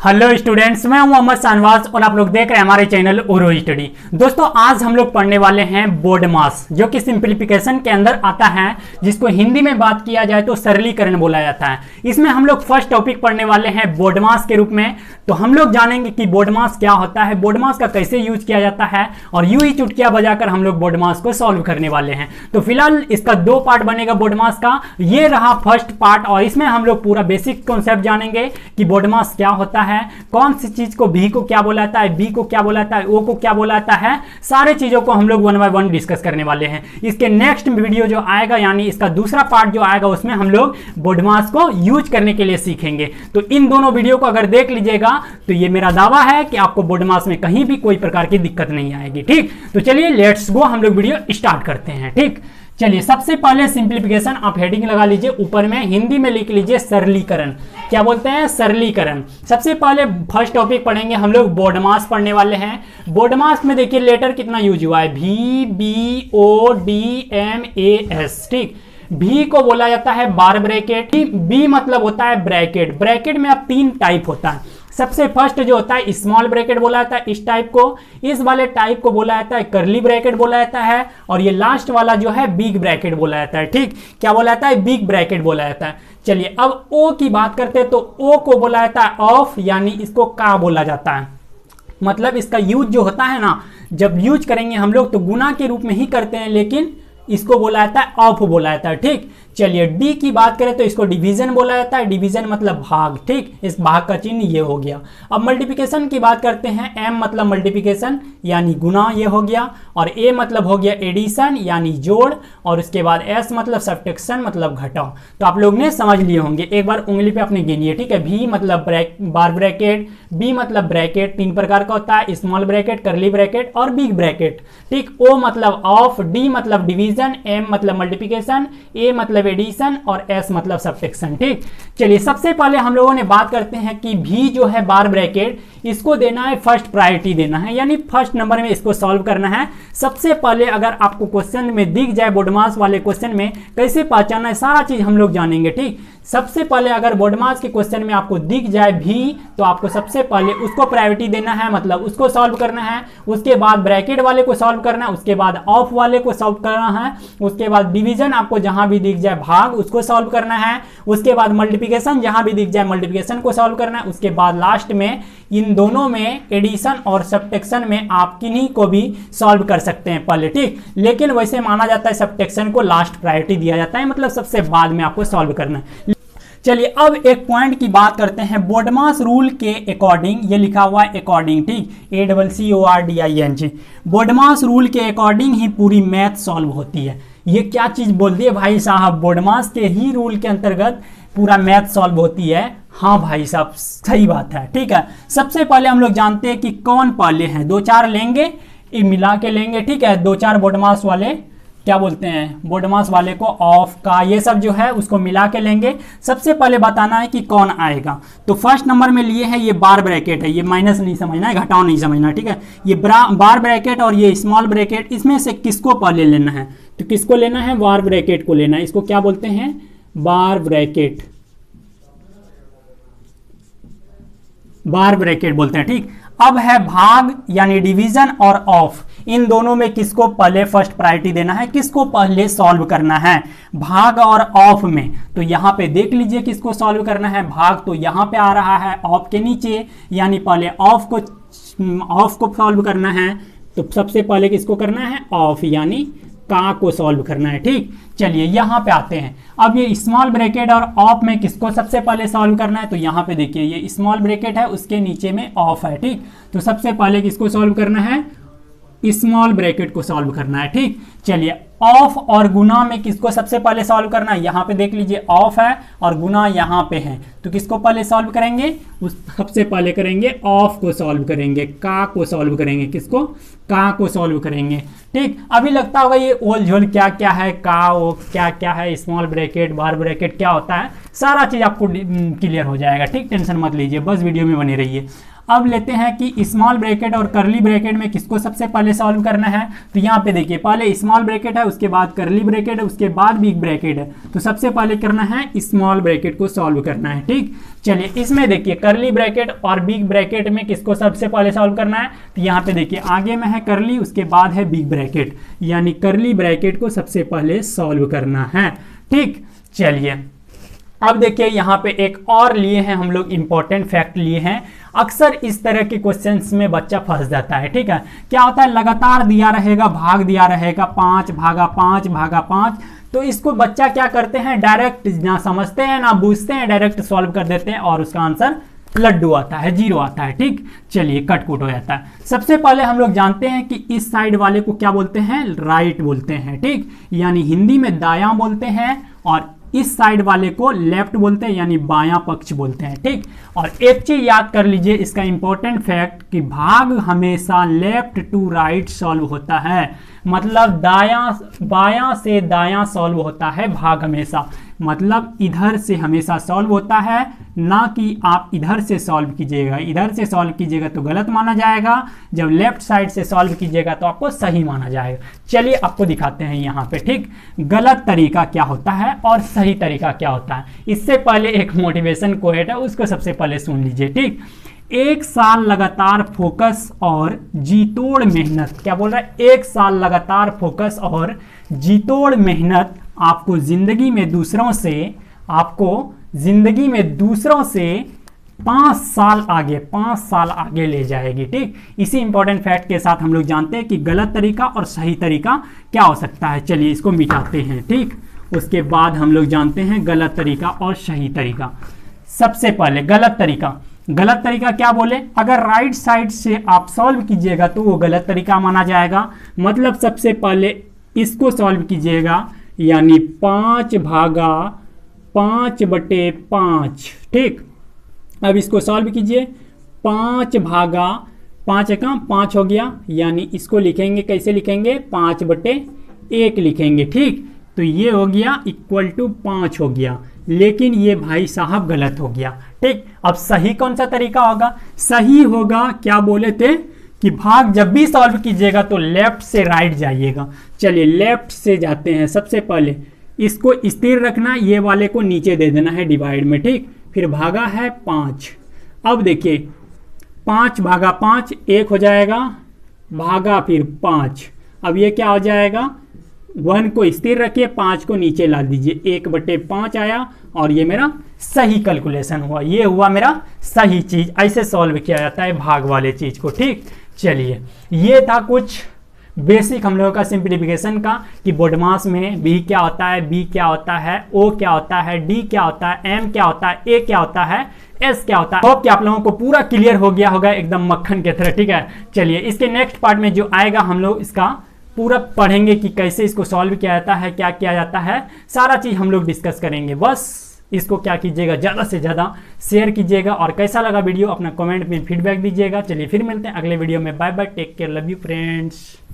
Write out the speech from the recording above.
Hello students, मैं हूं मोहम्मद शाहनवाज और आप लोग देख रहे हैं हमारे चैनल ओरो स्टडी। दोस्तों, आज हम लोग पढ़ने वाले हैं बोर्ड मास, जो कि सिंप्लीफिकेशन के अंदर आता है, जिसको हिंदी में बात किया जाए तो सरलीकरण बोला जाता है। इसमें हम लोग फर्स्ट टॉपिक पढ़ने वाले हैं बोर्ड मास के रूप में। तो हम लोग जानेंगे कि बोर्ड मास क्या होता है, बोर्ड मास का कैसे यूज किया जाता है, और यूं ही चुटकियां बजाकर हम लोग बोर्ड मास को सॉल्व करने वाले हैं। तो फिलहाल इसका दो पार्ट बनेगा बोर्ड मास का। ये रहा फर्स्ट पार्ट, और इसमें हम लोग पूरा बेसिक कॉन्सेप्ट जानेंगे कि बोर्ड मास क्या होता है, कौन सी चीज को भी को क्या बोला जाता है, बी को क्या बोला जाता है, ओ को क्या बोला जाता है। सारे चीजों को हम लोग वन बाय वन डिस्कस करने वाले हैं। इसके नेक्स्ट वीडियो जो आएगा, यानी इसका दूसरा पार्ट जो आएगा, उसमें हम लोग बोर्ड मास को यूज करने के लिए सीखेंगे। तो इन दोनों वीडियो को अगर देख लीजिएगा तो ये मेरा दावा है कि आपको बोर्ड मास में कहीं भी कोई प्रकार की दिक्कत नहीं आएगी। ठीक, तो चलिए लेट्स गो, हम लोग वीडियो स्टार्ट करते हैं। ठीक, चलिए सबसे पहले सिंप्लीफिकेशन आप हेडिंग लगा लीजिए, ऊपर में हिंदी में लिख लीजिए सरलीकरण। क्या बोलते हैं? सरलीकरण। सबसे पहले फर्स्ट टॉपिक पढ़ेंगे हम लोग, बोर्ड मास पढ़ने वाले हैं। बोर्ड मास में देखिए लेटर कितना यूज हुआ है, भी, बी, ओ, डी, एम, ए, एस। ठीक, भी को बोला जाता है बार ब्रैकेट, बी मतलब होता है ब्रैकेट। ब्रैकेट में अब तीन टाइप होता है। सबसे फर्स्ट जो होता है स्मॉल ब्रैकेट बोला जाता है, इस टाइप को। इस वाले टाइप को बोला जाता है कर्ली ब्रैकेट बोला जाता है, और ये लास्ट वाला जो है बिग ब्रैकेट बोला जाता है। ठीक, क्या बोला जाता है? बिग ब्रैकेट बोला जाता है। चलिए अब ओ की बात करते हैं, तो ओ को बोला जाता है ऑफ, यानी इसको का बोला जाता है। मतलब इसका यूज जो होता है ना, जब यूज करेंगे हम लोग तो गुना के रूप में ही करते हैं, लेकिन इसको बोला जाता है ऑफ बोला जाता है। ठीक, चलिए डी की बात करें तो इसको डिवीजन बोला जाता है। डिवीजन मतलब भाग। ठीक, इस भाग का चिन्ह ये हो गया। अब मल्टीप्लिकेशन की बात करते हैं, एम मतलब मल्टीप्लिकेशन यानी गुना, ये हो गया, और ए मतलब हो गया एडिशन यानी जोड़, और उसके बाद एस मतलब सब्ट्रैक्शन मतलब घटाव। तो आप लोग ने समझ लिए होंगे, एक बार उंगली पे अपने गिनिए। ठीक है, भी मतलब बार ब्रैकेट, बी मतलब ब्रैकेट, तीन प्रकार का होता है, स्मॉल ब्रैकेट, कर्ली ब्रैकेट और बिग ब्रैकेट। ठीक, ओ मतलब ऑफ, डी मतलब डिवीजन, एम मतलब मल्टीप्लिकेशन, ए मतलब एडिशन और एस मतलब सब्ट्रैक्शन। ठीक, चलिए सबसे पहले हम लोगों ने बात करते हैं कि भी जो है बार ब्रैकेट, इसको देना है फर्स्ट प्रायोरिटी देना है, यानी फर्स्ट नंबर में इसको सॉल्व करना है। सबसे पहले अगर आपको क्वेश्चन में दिख जाए, बोर्ड मास वाले क्वेश्चन में कैसे पहचानना है, सारा चीज हम लोग जानेंगे। ठीक, सबसे पहले अगर बोर्ड मास के क्वेश्चन में आपको दिख जाए भी, तो आपको सबसे पहले उसको प्रायोरिटी देना है, मतलब उसको सॉल्व करना है। उसके बाद ब्रैकेट वाले को सॉल्व करना है, उसके बाद ऑफ वाले को सॉल्व करना है, उसके बाद डिवीजन आपको जहां भी दिख जाए भाग उसको सॉल्व करना है, उसके बाद मल्टीप्लिकेशन जहां भी दिख जाए मल्टीप्लिकेशन को सॉल्व करना है, उसके बाद लास्ट में इन दोनों में एडिशन और सब्ट्रैक्शन में आप किन्हीं को भी सॉल्व कर सकते हैं पहले। ठीक, लेकिन वैसे माना जाता है सब्ट्रैक्शन को लास्ट प्रायोरिटी दिया जाता है, मतलब सबसे बाद में आपको सॉल्व करना है। चलिए अब एक पॉइंट की बात करते हैं, बोर्ड मास रूल के अकॉर्डिंग, ये लिखा हुआ है अकॉर्डिंग। ठीक, ACCORDING, बोर्ड मास रूल के अकॉर्डिंग ही पूरी मैथ सॉल्व होती है। ये क्या चीज बोल दिए भाई साहब, बोर्ड मास के ही रूल के अंतर्गत पूरा मैथ सॉल्व होती है। हाँ भाई साहब, सही बात है। ठीक है, सबसे पहले हम लोग जानते हैं कि कौन पहले हैं, दो चार लेंगे, मिला के लेंगे। ठीक है, दो चार बोर्ड मास वाले क्या बोलते हैं, बोर्ड मास वाले को ऑफ का, ये सब जो है उसको मिला के लेंगे। सबसे पहले बताना है कि कौन आएगा। तो फर्स्ट नंबर में लिए है ये बार ब्रैकेट है, ये माइनस नहीं समझना है, घटाव नहीं समझना। ठीक है, ये बार ब्रैकेट और ये स्मॉल ब्रैकेट, इसमें से किसको पहले लेना है? तो किसको लेना है? बार ब्रैकेट को लेना है। इसको क्या बोलते हैं? बार ब्रैकेट, बार ब्रैकेट बोलते हैं। ठीक, अब है भाग यानी डिवीजन और ऑफ, इन दोनों में किसको पहले फर्स्ट प्रायोरिटी देना है, किसको पहले सॉल्व करना है? भाग और ऑफ में। तो यहां पे देख लीजिए किसको सॉल्व करना है, भाग तो यहां पे आ रहा है ऑफ के नीचे, यानी पहले ऑफ को सॉल्व करना है। तो सबसे पहले किसको करना है? ऑफ, यानी का को सॉल्व करना है। ठीक, चलिए यहां पे आते हैं। अब ये स्मॉल ब्रैकेट और ऑफ में किसको सबसे पहले सॉल्व करना है? तो यहां पे देखिए ये स्मॉल ब्रैकेट है, उसके नीचे में ऑफ है। ठीक, तो सबसे पहले किसको सॉल्व करना है? स्मॉल ब्रैकेट को सॉल्व करना है। ठीक, चलिए ऑफ और गुना में किसको सबसे पहले सॉल्व करना है? यहाँ पे देख लीजिए ऑफ है और गुना यहाँ पे है, तो किसको पहले सॉल्व करेंगे? सबसे पहले करेंगे ऑफ को सॉल्व करेंगे, का को सॉल्व करेंगे, किसको? का को सॉल्व करेंगे। ठीक, अभी लगता होगा ये ओल झोल क्या क्या है, का वो क्या क्या है, स्मॉल ब्रैकेट बार ब्रैकेट क्या होता है, सारा चीज आपको क्लियर हो जाएगा। ठीक, टेंशन मत लीजिए, बस वीडियो में बने रहिए। अब लेते हैं कि स्मॉल ब्रैकेट और कर्ली ब्रैकेट में किसको सबसे पहले सॉल्व करना है। तो यहाँ पे देखिए पहले स्मॉल ब्रैकेट है, उसके बाद करली ब्रैकेट है, उसके बाद बिग ब्रैकेट है। तो सबसे पहले करना है स्मॉल ब्रैकेट को सॉल्व करना है, ठीक। चलिए इसमें देखिए करली ब्रैकेट और बिग ब्रैकेट में किसको सबसे पहले सॉल्व करना है, तो यहाँ पे देखिए आगे में है करली, उसके बाद है बिग ब्रैकेट, यानी करली ब्रैकेट को सबसे पहले सॉल्व करना है, ठीक। चलिए अब देखिए यहाँ पे एक और लिए हैं हम लोग, इंपॉर्टेंट फैक्ट लिए हैं। अक्सर इस तरह के क्वेश्चंस में बच्चा फंस जाता है, ठीक है। क्या होता है, लगातार दिया रहेगा, भाग दिया रहेगा 5 भागा 5 भागा 5, तो इसको बच्चा क्या करते हैं, डायरेक्ट ना समझते हैं ना बूझते हैं, डायरेक्ट सॉल्व कर देते हैं और उसका आंसर लड्डू आता है, 0 आता है, ठीक। चलिए कटकुट हो जाता है। सबसे पहले हम लोग जानते हैं कि इस साइड वाले को क्या बोलते हैं, राइट बोलते हैं, ठीक, यानी हिंदी में दायां बोलते हैं, और इस साइड वाले को लेफ्ट बोलते हैं, यानी बायां पक्ष बोलते हैं, ठीक। और एक चीज याद कर लीजिए इसका इंपॉर्टेंट फैक्ट कि भाग हमेशा लेफ्ट टू राइट सॉल्व होता है, मतलब बायां से दायां सॉल्व होता है भाग हमेशा, मतलब इधर से हमेशा सॉल्व होता है, ना कि आप इधर से सॉल्व कीजिएगा। इधर से सॉल्व कीजिएगा तो गलत माना जाएगा, जब लेफ्ट साइड से सॉल्व कीजिएगा तो आपको सही माना जाएगा। चलिए आपको दिखाते हैं यहाँ पे, ठीक, गलत तरीका क्या होता है और सही तरीका क्या होता है। इससे पहले एक मोटिवेशन कोट है, उसको सबसे पहले सुन लीजिए, ठीक। 1 साल लगातार फोकस और जीतोड़ मेहनत, क्या बोल रहा है, 1 साल लगातार फोकस और जीतोड़ मेहनत आपको जिंदगी में दूसरों से 5 साल आगे ले जाएगी, ठीक। इसी इंपॉर्टेंट फैक्ट के साथ हम लोग जानते हैं कि गलत तरीका और सही तरीका क्या हो सकता है। चलिए इसको मिटाते हैं, ठीक। उसके बाद हम लोग जानते हैं गलत तरीका और सही तरीका। सबसे पहले गलत तरीका क्या बोले, अगर राइट साइड से आप सॉल्व कीजिएगा तो वो गलत तरीका माना जाएगा। मतलब सबसे पहले इसको सॉल्व कीजिएगा, यानी 5 भागा 5/5, ठीक। अब इसको सॉल्व कीजिए, 5 भागा 5 का 5 हो गया, यानी इसको लिखेंगे, कैसे लिखेंगे, 5/1 लिखेंगे, ठीक। तो ये हो गया इक्वल टू 5 हो गया, लेकिन ये भाई साहब गलत हो गया, ठीक। अब सही कौन सा तरीका होगा, सही होगा, क्या बोले थे कि भाग जब भी सॉल्व कीजिएगा तो लेफ्ट से राइट जाइएगा। चलिए लेफ्ट से जाते हैं। सबसे पहले इसको स्थिर रखना, ये वाले को नीचे दे देना है डिवाइड में, ठीक। फिर भागा है 5। अब देखिए 5 भागा 5 1 हो जाएगा, भागा फिर 5, अब ये क्या हो जाएगा, 1 को स्थिर रखिए, 5 को नीचे ला दीजिए, 1/5 आया, और ये मेरा सही कैलकुलेशन हुआ, ये हुआ मेरा सही चीज। ऐसे सॉल्व किया जाता है भाग वाले चीज को, ठीक। चलिए ये था कुछ बेसिक हम लोगों का सिंप्लीफिकेशन का, कि बोडमास में बी क्या होता है, बी क्या होता है, ओ क्या होता है, डी क्या होता है, एम क्या होता है, ए क्या होता है, एस क्या होता है। होप कि आप लोगों को पूरा क्लियर हो गया होगा एकदम मक्खन के तरह, ठीक है। चलिए इसके नेक्स्ट पार्ट में जो आएगा हम लोग इसका पूरा पढ़ेंगे कि कैसे इसको सॉल्व किया जाता है, क्या किया जाता है, सारा चीज हम लोग डिस्कस करेंगे। बस इसको क्या कीजिएगा, ज़्यादा से ज़्यादा शेयर कीजिएगा, और कैसा लगा वीडियो अपना कमेंट में फीडबैक दीजिएगा। चलिए फिर मिलते हैं अगले वीडियो में, bye bye, take care, love you friends.